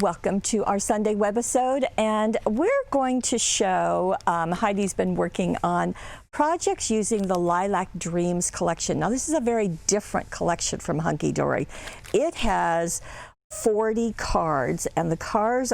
Welcome to our Sunday webisode, and we're going to show, Heidi's been working on projects using the Lilac Dreams collection. Now this is a very different collection from Hunkydory. It has 40 cards, and the cards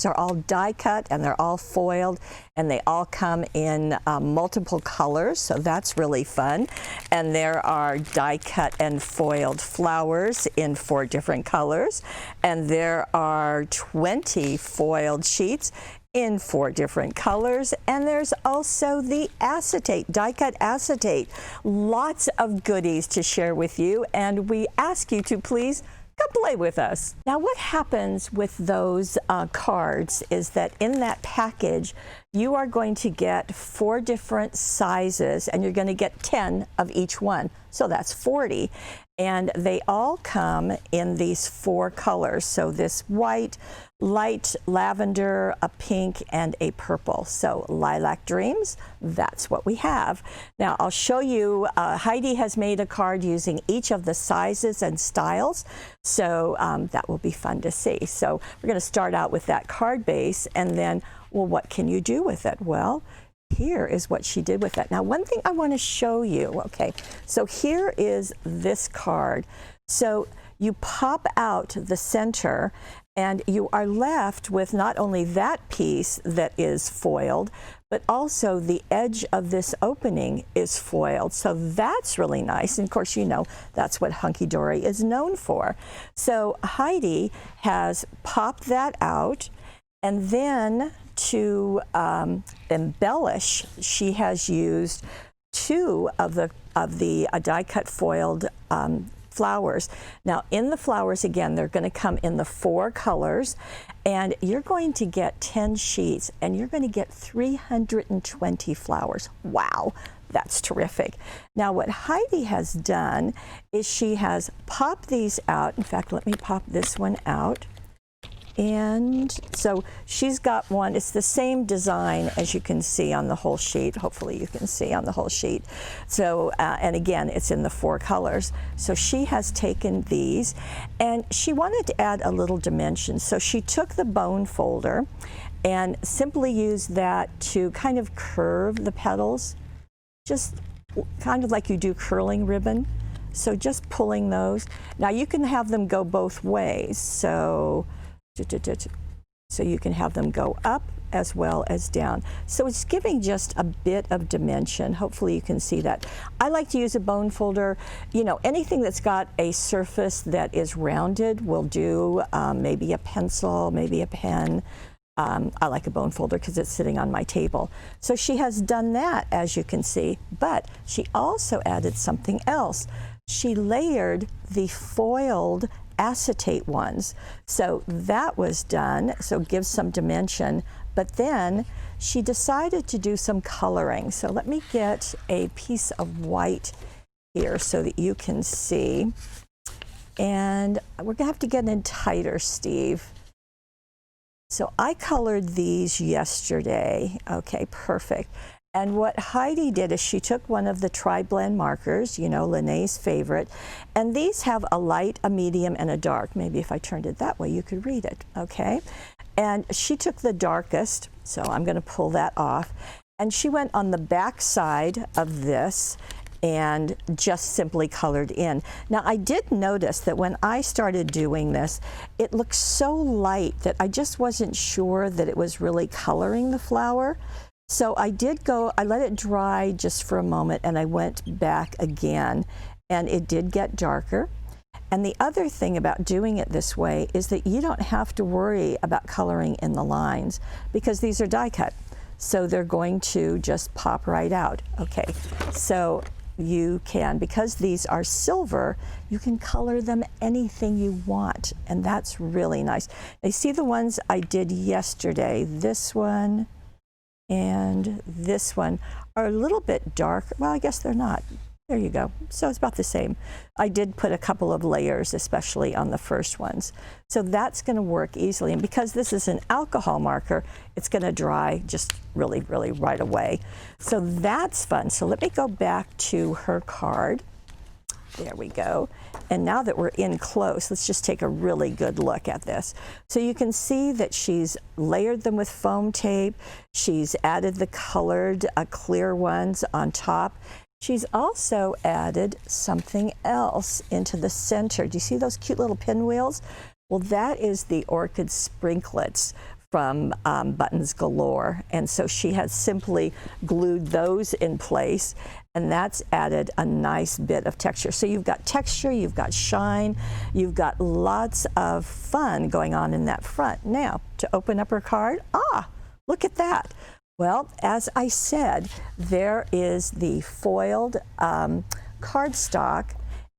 are all die cut, and they're all foiled, and they all come in multiple colors, so that's really fun. And there are die cut and foiled flowers in 4 different colors, and there are 20 foiled sheets in 4 different colors, and there's also the acetate, die cut acetate. Lots of goodies to share with you, and we ask you to please come play with us. Now what happens with those cards is that in that package you are going to get 4 different sizes, and you're going to get 10 of each one, so that's 40, and they all come in these 4 colors. So this white, light lavender, a pink, and a purple. So Lilac Dreams, that's what we have. Now I'll show you, Heidi has made a card using each of the sizes and styles, so that will be fun to see. So we're going to start out with that card base, and then, well, what can you do with it? Well, here is what she did with it. Now one thing I want to show you, okay, so here is this card. So you pop out the center, and you are left with not only that piece that is foiled, but also the edge of this opening is foiled. So that's really nice. And of course, you know, that's what Hunkydory is known for. So Heidi has popped that out, and then to embellish, she has used 2 of the die cut foiled flowers. Now in the flowers, again, they're going to come in the 4 colors, and you're going to get 10 sheets, and you're going to get 320 flowers. Wow, that's terrific. Now what Heidi has done is she has popped these out. In fact, let me pop this one out. And so she's got one, it's the same design as you can see on the whole sheet. Hopefully you can see on the whole sheet. So, and again, it's in the 4 colors. So she has taken these, and she wanted to add a little dimension. So she took the bone folder and simply used that to kind of curve the petals, just kind of like you do curling ribbon. So just pulling those. Now you can have them go both ways. So you can have them go up as well as down. So it's giving just a bit of dimension. Hopefully you can see that. I like to use a bone folder. You know, anything that's got a surface that is rounded will do. Maybe a pencil, maybe a pen. I like a bone folder because it's sitting on my table. So she has done that, as you can see, but she also added something else. She layered the foiled acetate ones. So that was done, so it gives some dimension, but then she decided to do some coloring. So let me get a piece of white here so that you can see. And we're gonna have to get in tighter, Steve. So I colored these yesterday. Okay, perfect. And what Heidi did is she took one of the tri-blend markers, you know, Lene's favorite, and these have a light, a medium, and a dark. Maybe if I turned it that way, you could read it, okay? And she took the darkest, so I'm going to pull that off, and she went on the back side of this and just simply colored in. Now I did notice that when I started doing this, it looked so light that I just wasn't sure that it was really coloring the flower. So I let it dry just for a moment, and I went back again, and it did get darker. And the other thing about doing it this way is that you don't have to worry about coloring in the lines, because these are die cut. So they're going to just pop right out. Okay, so you can, because these are silver, you can color them anything you want, and that's really nice. Now, you see the ones I did yesterday, this one, and this one are a little bit dark. Well, I guess they're not. There you go. So it's about the same. I did put a couple of layers, especially on the first ones. So that's going to work easily. And because this is an alcohol marker, it's going to dry just really, really right away. So that's fun. So let me go back to her card. There we go. And now that we're in close, let's just take a really good look at this. So you can see that she's layered them with foam tape. She's added the colored clear ones on top. She's also added something else into the center. Do you see those cute little pinwheels? Well, that is the orchid sprinklets from Buttons Galore. And so she has simply glued those in place, and that's added a nice bit of texture. So you've got texture, you've got shine, you've got lots of fun going on in that front. Now, to open up her card, look at that. Well, as I said, there is the foiled cardstock,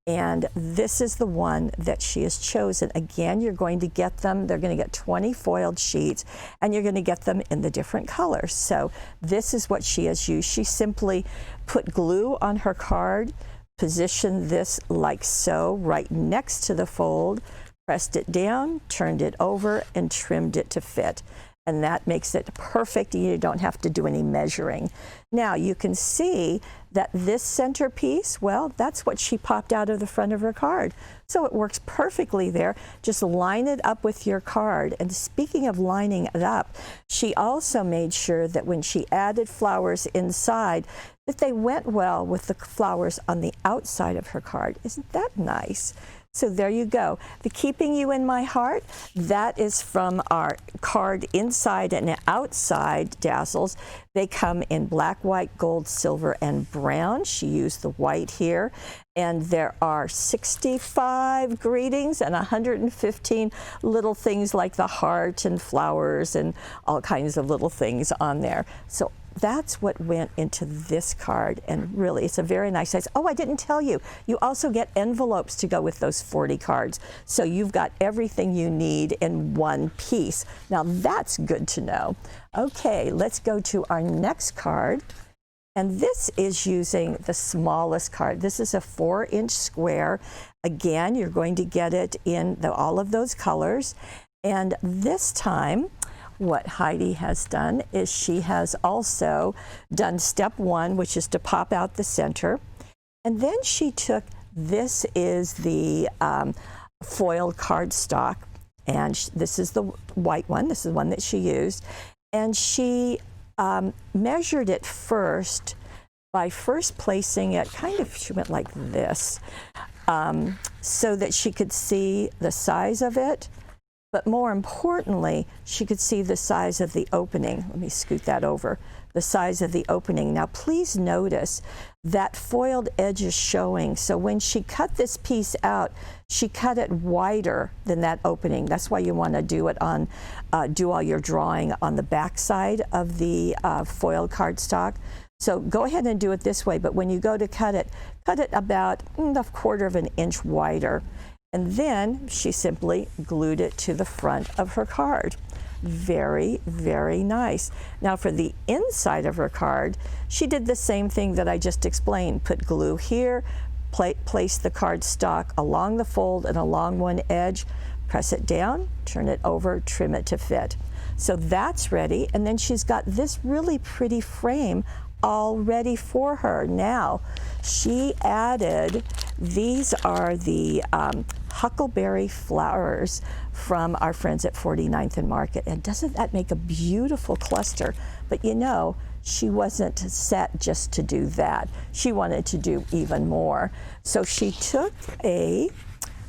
and this is the one that she has chosen. Again, you're going to get them, they're going to get 20 foiled sheets, and you're going to get them in the different colors. So this is what she has used. She simply put glue on her card, positioned this like so, right next to the fold, pressed it down, turned it over, and trimmed it to fit. And that makes it perfect. You don't have to do any measuring. Now you can see that this centerpiece, well, that's what she popped out of the front of her card. So it works perfectly there. Just line it up with your card. And speaking of lining it up, she also made sure that when she added flowers inside, that they went well with the flowers on the outside of her card. Isn't that nice? So there you go. The Keeping You in My Heart, that is from our card inside and outside dazzles. They come in black, white, gold, silver, and brown. She used the white here. And there are 65 greetings and 115 little things like the heart and flowers and all kinds of little things on there. So that's what went into this card, and really it's a very nice size. Oh, I didn't tell you, you also get envelopes to go with those 40 cards. So you've got everything you need in one piece. Now that's good to know. Okay, let's go to our next card. And this is using the smallest card. This is a 4-inch square. Again, you're going to get it in all of those colors. And this time, what Heidi has done is she has also done step 1, which is to pop out the center. And then she took, this is the foiled cardstock, and this is the white one. This is the one that she used. And she measured it first by first placing it she went like this, so that she could see the size of it. But more importantly, she could see the size of the opening. Let me scoot that over. The size of the opening. Now, please notice that foiled edge is showing. So when she cut this piece out, she cut it wider than that opening. That's why you want to do it on, do all your drawing on the back side of the foiled cardstock. So go ahead and do it this way. But when you go to cut it about a 1/4 of an inch wider. And then she simply glued it to the front of her card. Very, very nice. Now for the inside of her card, she did the same thing that I just explained. Put glue here, place the cardstock along the fold and along one edge, press it down, turn it over, trim it to fit. So that's ready. And then she's got this really pretty frame all ready for her. Now, she added, these are the huckleberry flowers from our friends at 49th and Market. And doesn't that make a beautiful cluster? But you know, she wasn't set just to do that. She wanted to do even more. So she took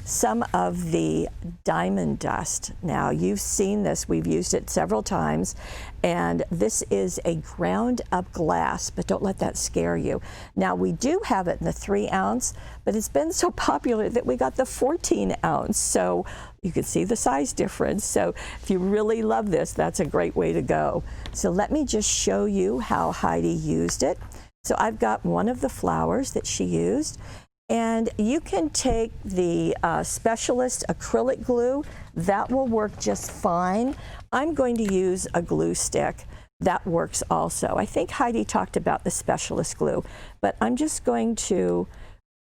some of the diamond dust. Now you've seen this, we've used it several times, and this is a ground up glass, but don't let that scare you. Now we do have it in the 3 ounce, but it's been so popular that we got the 14 ounce. So you can see the size difference. So if you really love this, that's a great way to go. So let me just show you how Heidi used it. So I've got one of the flowers that she used. And you can take the Specialist acrylic glue. That will work just fine. I'm going to use a glue stick. That works also. I think Heidi talked about the Specialist glue, but I'm just going to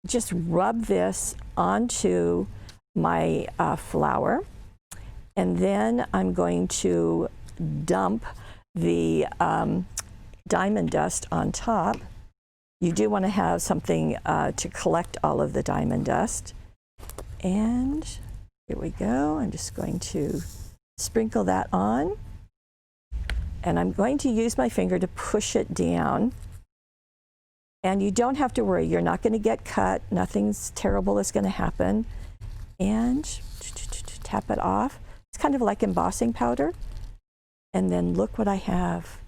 just rub this onto my flower. And then I'm going to dump the diamond dust on top. You do want to have something to collect all of the diamond dust. And here we go. I'm just going to sprinkle that on. And I'm going to use my finger to push it down. And you don't have to worry. You're not going to get cut. Nothing's terrible is going to happen. And tap it off. It's kind of like embossing powder. And then look what I have.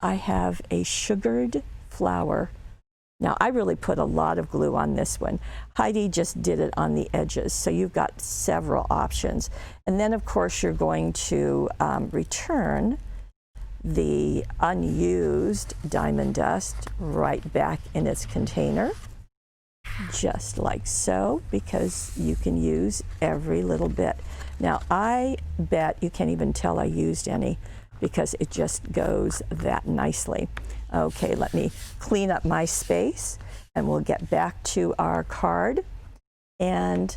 I have a sugared flower. Now, I really put a lot of glue on this one. Heidi just did it on the edges, so you've got several options. And then, of course, you're going to return the unused diamond dust right back in its container, just like so, because you can use every little bit. Now, I bet you can't even tell I used any because it just goes that nicely. Okay, let me clean up my space and we'll get back to our card. And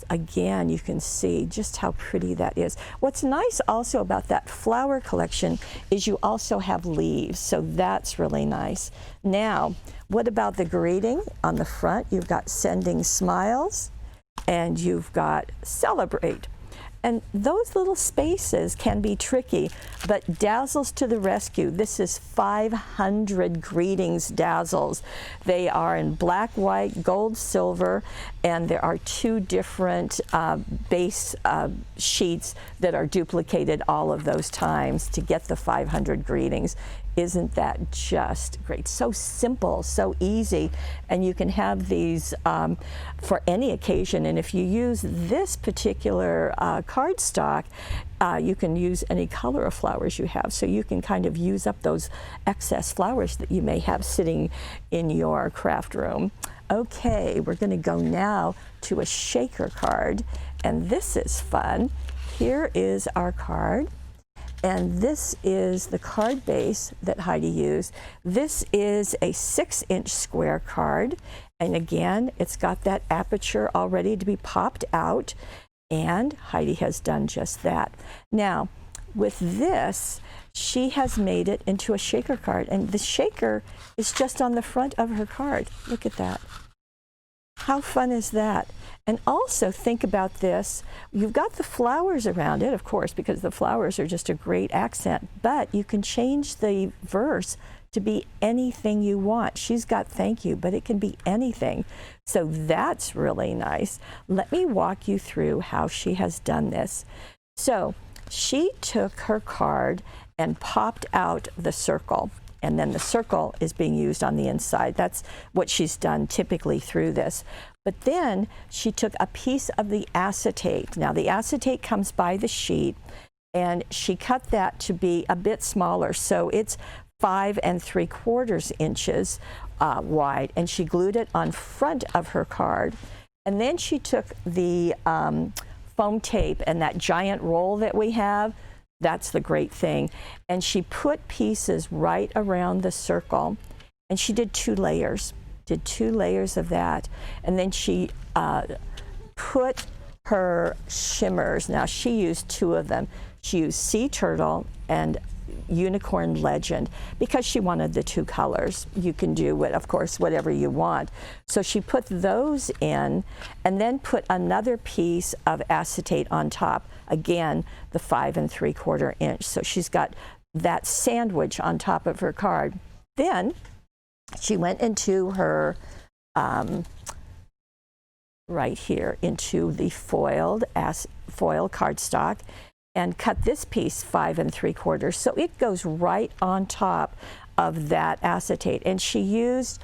again, you can see just how pretty that is. What's nice also about that flower collection is you also have leaves, so that's really nice. Now, what about the greeting on the front? You've got sending smiles and you've got celebrate. And those little spaces can be tricky, but Dazzles to the rescue. This is 500 greetings dazzles. They are in black, white, gold, silver, and there are 2 different base sheets that are duplicated all of those times to get the 500 greetings. Isn't that just great? So simple, so easy, and you can have these for any occasion. And if you use this particular cardstock, you can use any color of flowers you have. So you can kind of use up those excess flowers that you may have sitting in your craft room. Okay, we're going to go now to a shaker card, and this is fun. Here is our card. And this is the card base that Heidi used. This is a 6-inch square card. And again, it's got that aperture all ready to be popped out. And Heidi has done just that. Now, with this, she has made it into a shaker card. And the shaker is just on the front of her card. Look at that. How fun is that? And also think about this. You've got the flowers around it, of course, because the flowers are just a great accent, but you can change the verse to be anything you want. She's got thank you, but it can be anything. So that's really nice. Let me walk you through how she has done this. So she took her card and popped out the circle. And then the circle is being used on the inside. That's what she's done typically through this. But then she took a piece of the acetate. Now the acetate comes by the sheet, and she cut that to be a bit smaller. So it's 5 3/4 inches wide, and she glued it on front of her card. And then she took the foam tape and that giant roll that we have. That's the great thing. And she put pieces right around the circle, and she did 2 layers. Did 2 layers of that. And then she put her shimmers. Now she used 2 of them. She used Sea Turtle and Unicorn Legend because she wanted the 2 colors. You can do, of course, whatever you want. So she put those in and then put another piece of acetate on top. Again, the 5 3/4 inch. So she's got that sandwich on top of her card. Then she went into her, right here, into the foil cardstock and cut this piece 5 3/4. So it goes right on top of that acetate. And she used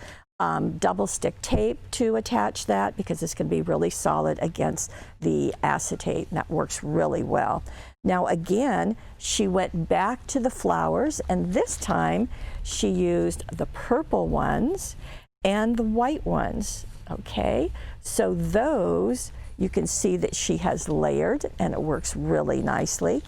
double stick tape to attach that because it's going to be really solid against the acetate, and that works really well. Now again, she went back to the flowers, and this time she used the purple ones and the white ones. Okay, so those you can see that she has layered, and it works really nicely.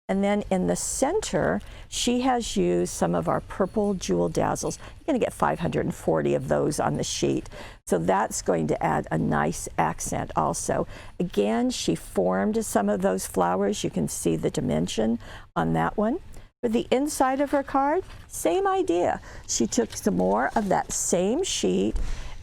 And then in the center, she has used some of our purple jewel dazzles. You're going to get 540 of those on the sheet. So that's going to add a nice accent also. Again, she formed some of those flowers. You can see the dimension on that one. For the inside of her card, same idea. She took some more of that same sheet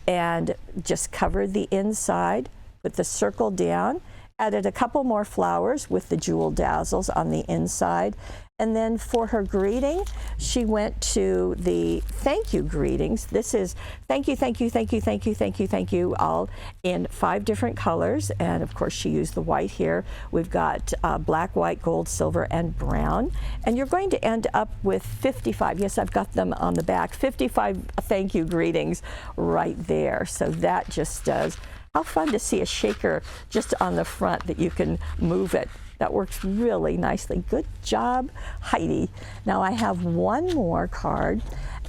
and just covered the inside, put the circle down, added a couple more flowers with the jewel dazzles on the inside. And then for her greeting, she went to the thank you greetings. This is thank you, thank you, thank you, thank you, thank you, thank you, all in 5 different colors. And of course, she used the white here. We've got black, white, gold, silver, and brown. And you're going to end up with 55. Yes, I've got them on the back. 55 thank you greetings right there. So that just does. How fun to see a shaker just on the front that you can move it. That works really nicely. Good job, Heidi. Now I have one more card,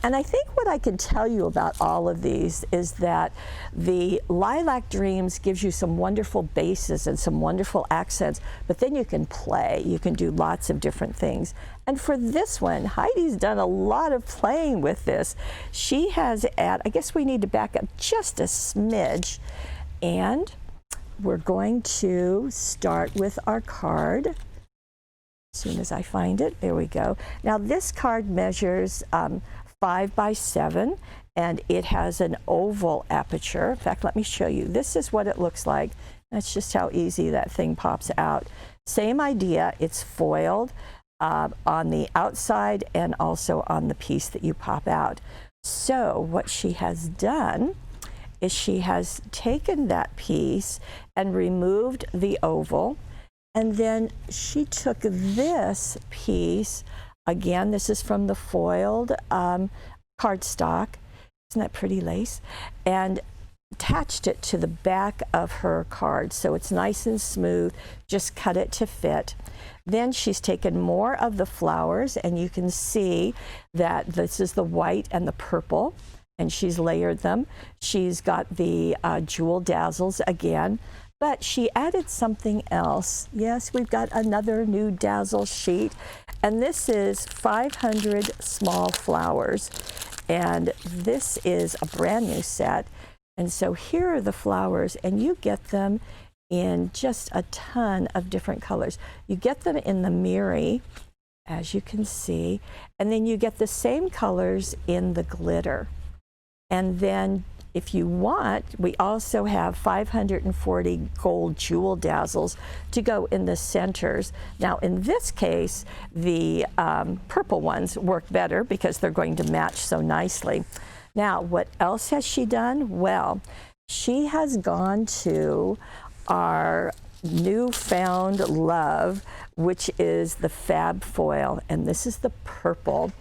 and I think what I can tell you about all of these is that the Lilac Dreams gives you some wonderful bases and some wonderful accents, but then you can play. You can do lots of different things. And for this one, Heidi's done a lot of playing with this. She has I guess we need to back up just a smidge, and we're going to start with our card. As soon as I find it, there we go. Now this card measures 5 by 7, and it has an oval aperture. In fact, let me show you. This is what it looks like. That's just how easy that thing pops out. Same idea, it's foiled on the outside and also on the piece that you pop out. So what she has done is she has taken that piece and removed the oval, and then she took this piece, again, this is from the foiled cardstock, isn't that pretty lace, and attached it to the back of her card so it's nice and smooth, just cut it to fit. Then she's taken more of the flowers, and you can see that this is the white and the purple, and she's layered them. She's got the jewel dazzles again, but she added something else. Yes, we've got another new dazzle sheet, and this is 500 small flowers, and this is a brand new set. And so here are the flowers, and you get them in just a ton of different colors. You get them in the Miri, as you can see, and then you get the same colors in the glitter. And then if you want, we also have 540 gold jewel dazzles to go in the centers. Now in this case, the purple ones work better because they're going to match so nicely. Now, what else has she done? Well, she has gone to our newfound love, which is the fab foil, and this is the purple.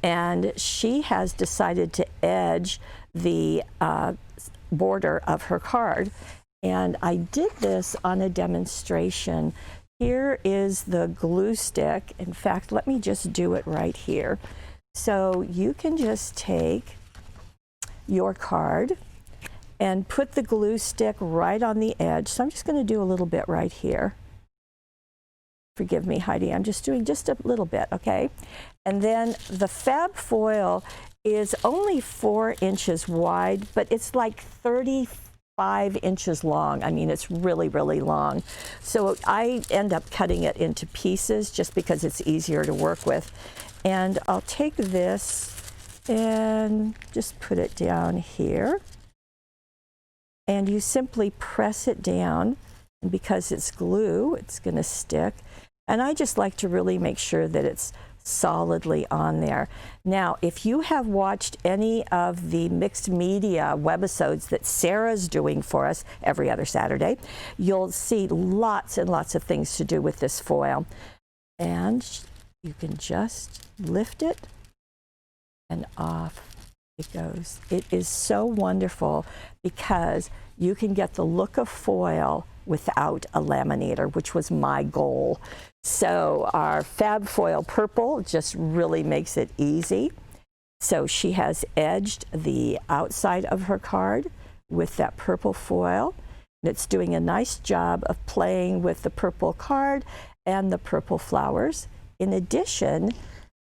And she has decided to edge the border of her card. And I did this on a demonstration. Here is the glue stick. In fact, let me just do it right here. So you can just take your card and put the glue stick right on the edge. So I'm just going to do a little bit right here. Forgive me, Heidi, I'm just doing just a little bit, okay? And then the fab foil is only 4 inches wide, but it's like 35 inches long. I mean, it's really, really long. So I end up cutting it into pieces just because it's easier to work with. And I'll take this and just put it down here. And you simply press it down. And because it's glue, it's going to stick. And I just like to really make sure that it's solidly on there. Now, if you have watched any of the mixed media webisodes that Sarah's doing for us every other Saturday, you'll see lots and lots of things to do with this foil. And you can just lift it and off it goes. It is so wonderful because you can get the look of foil without a laminator, which was my goal. So our fab foil purple just really makes it easy. So she has edged the outside of her card with that purple foil. And it's doing a nice job of playing with the purple card and the purple flowers. In addition,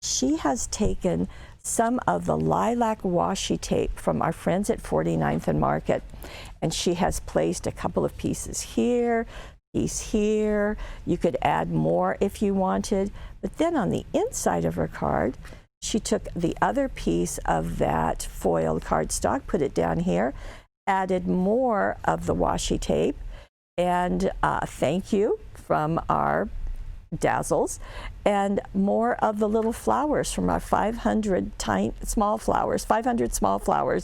she has taken some of the lilac washi tape from our friends at 49th and Market, and she has placed a couple of pieces here, piece here. You could add more if you wanted. But then on the inside of her card, she took the other piece of that foiled cardstock, put it down here, added more of the washi tape, and thank you from our dazzles, and more of the little flowers from our 500 small flowers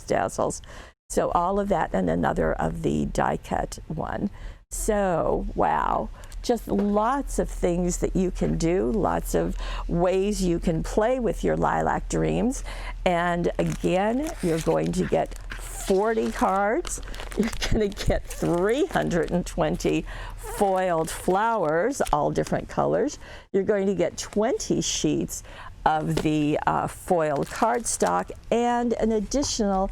dazzles. So all of that, and another of the die cut one. So wow, just lots of things that you can do, lots of ways you can play with your lilac dreams. And again, you're going to get 40 cards. You're going to get 320 foiled flowers, all different colors. You're going to get 20 sheets of the foiled cardstock and an additional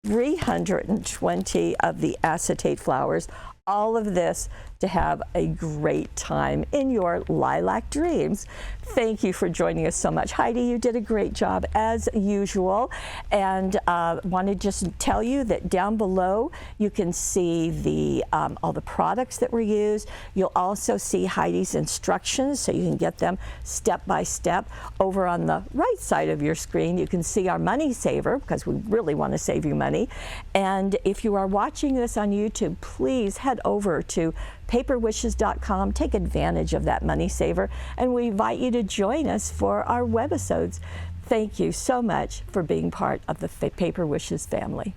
320 of the acetate flowers. All of this to have a great time in your lilac dreams. Thank you for joining us so much. Heidi, you did a great job as usual. And want to just tell you that down below you can see the all the products that were used. You'll also see Heidi's instructions, so you can get them step by step. Over on the right side of your screen, you can see our money saver, because we really want to save you money. And if you are watching this on YouTube, please head over to paperwishes.com. Take advantage of that money saver, and we invite you to join us for our webisodes. Thank you so much for being part of the Paper Wishes family.